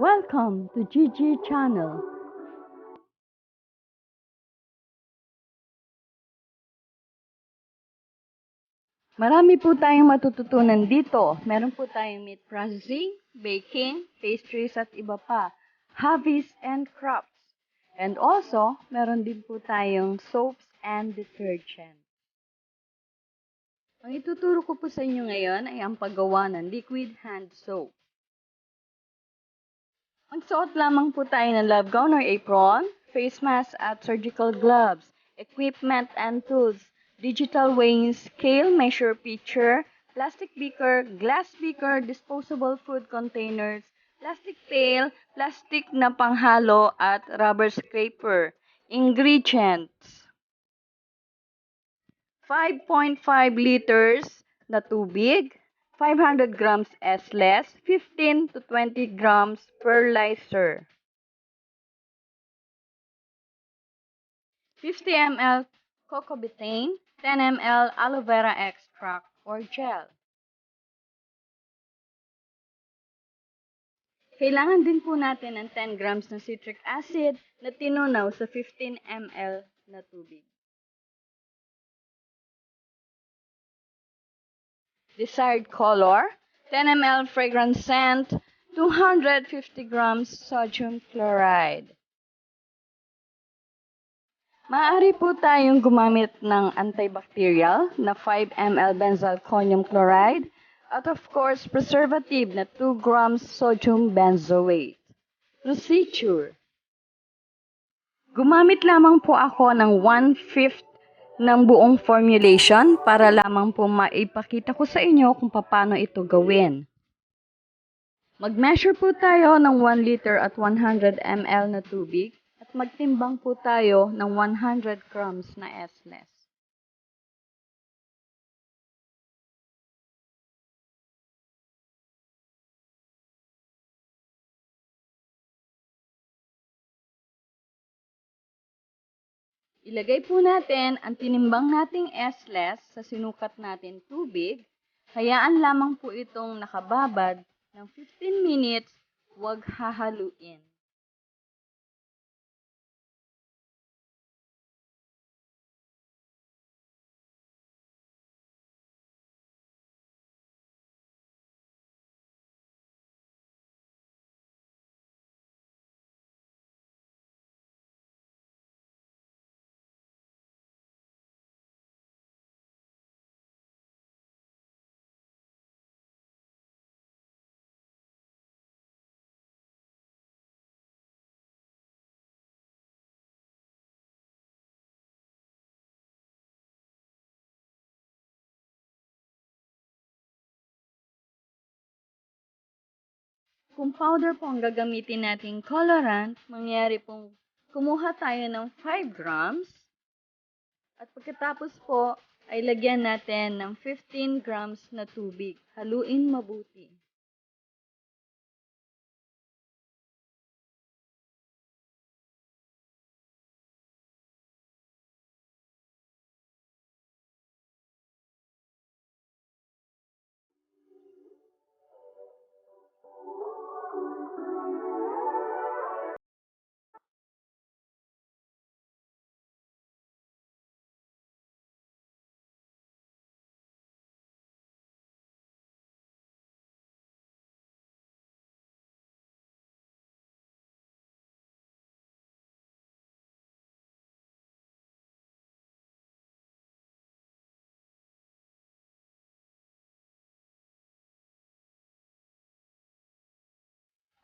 Welcome to GG Channel. Marami po tayong matututunan dito. Meron po tayong meat processing, baking, pastries at iba pa, hobbies and crafts. And also, meron din po tayong soaps and detergent. Ang ituturo ko po sa inyo ngayon ay ang paggawa ng liquid hand soap. Magsuot lamang po tayo ng lab gown or apron, face mask at surgical gloves, equipment and tools, digital weighing scale, measure pitcher, plastic beaker, glass beaker, disposable food containers, plastic pail, plastic na panghalo at rubber scraper. Ingredients: 5.5 liters na tubig, 500 grams S-less, 15 to 20 grams per liter. 50 ml cocoa betaine, 10 ml aloe vera extract or gel. Kailangan din po natin ng 10 grams ng citric acid na tinunaw sa 15 ml na tubig. Desired color, 10 ml fragrance scent, 250 grams sodium chloride. Maaari po tayong gumamit ng antibacterial na 5 ml benzalkonium chloride at of course preservative na 2 grams sodium benzoate. Procedure: gumamit lamang po ako ng 1/5 ng buong formulation para lamang po maipakita ko sa inyo kung paano ito gawin. Mag-measure po tayo ng 1 liter at 100 ml na tubig at magtimbang po tayo ng 100 grams na S-less. Ilagay po natin ang tinimbang nating S-less sa sinukat natin tubig. Hayaan lamang po itong nakababad ng 15 minutes, huwag hahaluin. Kung powder po ang gagamitin nating colorant, mangyari pong kumuha tayo ng 5 grams at pagkatapos po ay lagyan natin ng 15 grams na tubig. Haluin mabuti.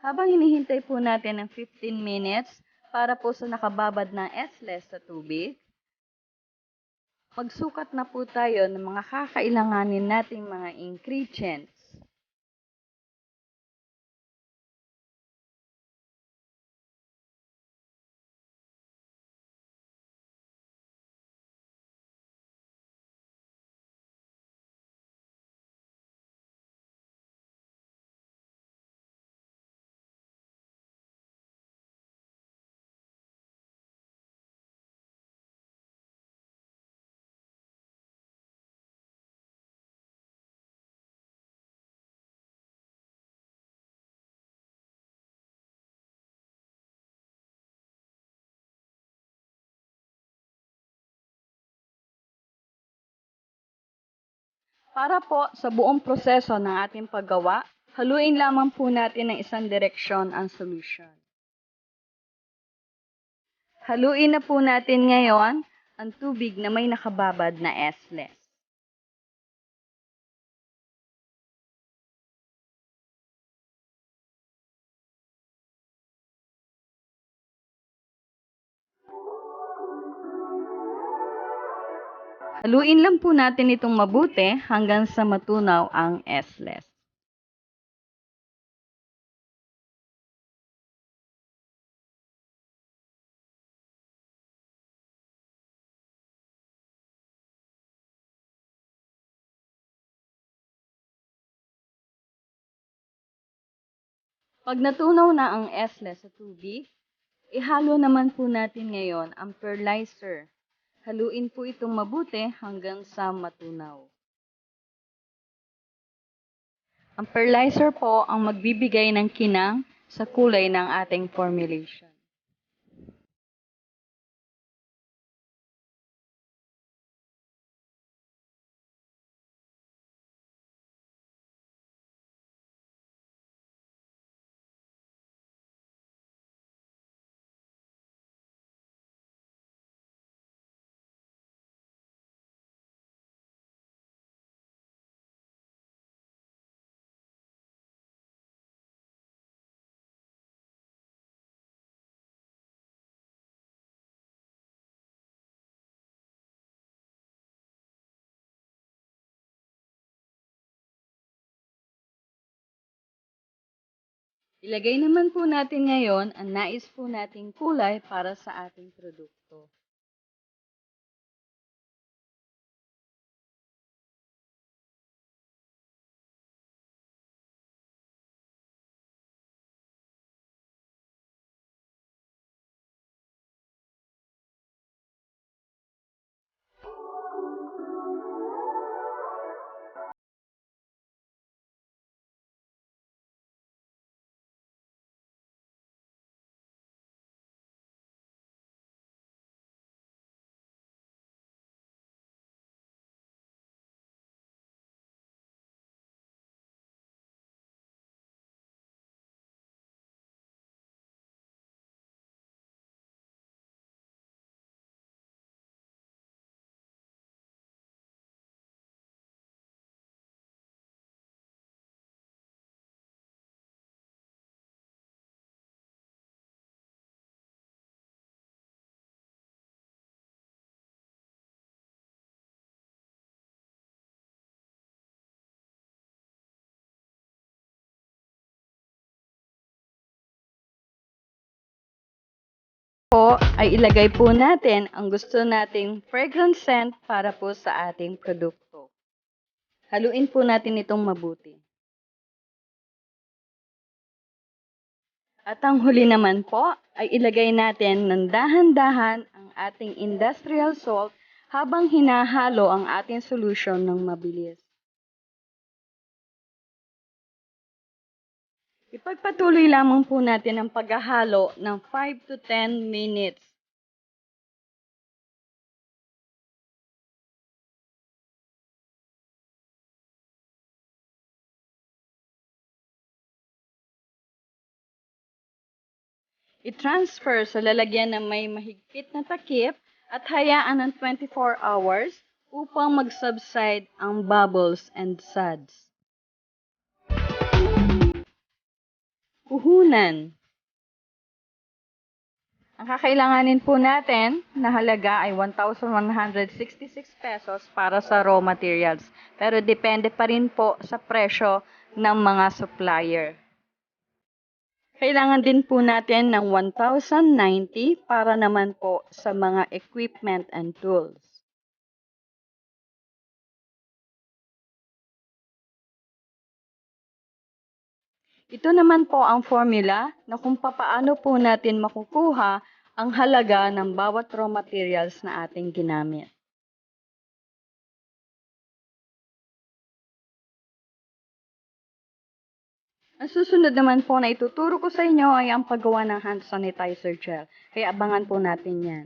Habang hinihintay po natin ng 15 minutes para po sa nakababad na S-less sa tubig, magsukat na po tayo ng mga kakailanganin nating mga ingredients. Para po sa buong proseso ng ating paggawa, haluin lamang po natin ng isang direksyon ang solution. Haluin na po natin ngayon ang tubig na may nakababad na S-less. Haluin lang po natin itong mabuti hanggang sa matunaw ang S-less. Pag natunaw na ang S-less sa tubig, ihalo naman po natin ngayon ang perlizer. Haluin po itong mabuti hanggang sa matunaw. Ang perlizer po ang magbibigay ng kinang sa kulay ng ating formulation. Ilagay naman po natin ngayon ang nais po nating kulay para sa ating produkto. Po ay ilagay po natin ang gusto nating fragrance scent para po sa ating produkto. Haluin po natin itong mabuti. At ang huli naman po ay ilagay natin ng dahan-dahan ang ating industrial salt habang hinahalo ang ating solution ng mabilis. Ipagpatuloy lamang po natin ang paghahalo ng 5 to 10 minutes. I-transfer sa lalagyan na may mahigpit na takip at hayaan ng 24 hours upang mag-subside ang bubbles and suds. Puhunan. Ang kakailanganin po natin na halaga ay 1,166 pesos para sa raw materials. Pero depende pa rin po sa presyo ng mga supplier. Kailangan din po natin ng 1,090 para naman po sa mga equipment and tools. Ito naman po ang formula na kung papaano po natin makukuha ang halaga ng bawat raw materials na ating ginamit. Ang susunod naman po na ituturo ko sa inyo ay ang paggawa ng hand sanitizer gel. Kaya abangan po natin yan.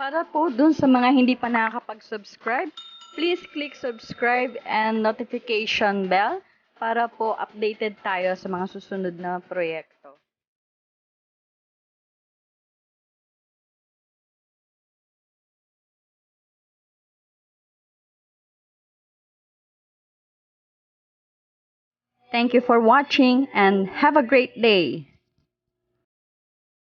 Para po dun sa mga hindi pa nakakapag-subscribe, Please click subscribe and notification bell para po updated tayo sa mga susunod na proyekto. Thank you for watching and have a great day!